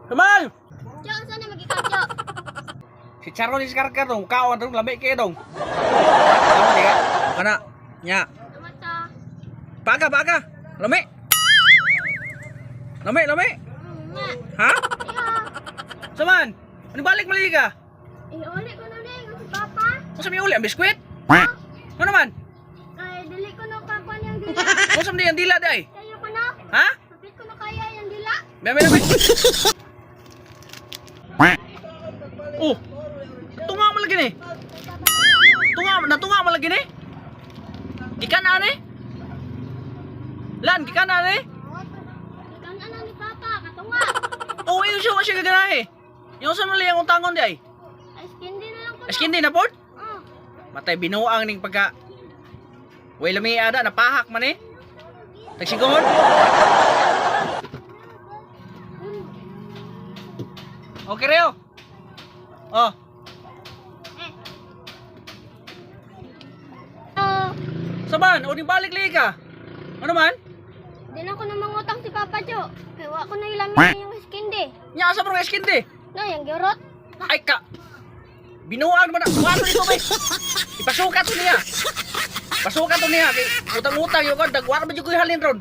Saman! Jo, saan na mag-ikaw, Jo? Si Charo ni Skarkar dong, kawan dong, lamig kayo dong. Tama di ka? Kana, nya. Tama ta. Paga. Lamig. Lamig. Nga. Ha? Iya. Saman! Ano balik mali ka? Uli ko na din. Si Papa. Masa may uli ang biskwit? Ano naman? Kaya dili ko na kakuan yung dila. Masa may ang dila day? Kaya ko na. Ha? Kapit ko na kaya yung dila. Lamig. Oh! Tunga mo lagi ni. Natunga mo lagi ni. Gikan na ni? Lan, gikan na ni? Ikan na ni Papa. Katunga. Oh, yun siya gaganahe. Yung saan mali ang utangon di ay? Ay, skin din na lang ko na. Askin din na port? Oh. Matay binuang ning pagka. Way lami ada napahak man eh. Tagsigon. Okay Reo. Oh, saban, o di balik lagi ka. Ano man? Di na ko na mangutang si Papa, Jo. Kaya wa ko na ilamin yung skin di. Nya asa bro askin di? No, yung girot. Ay ka. Binuang man. Wato dito ba? Ipasukat to niya. Pasukat to niya. Utang-utang yung kan dagwar ba jud ko halin ron.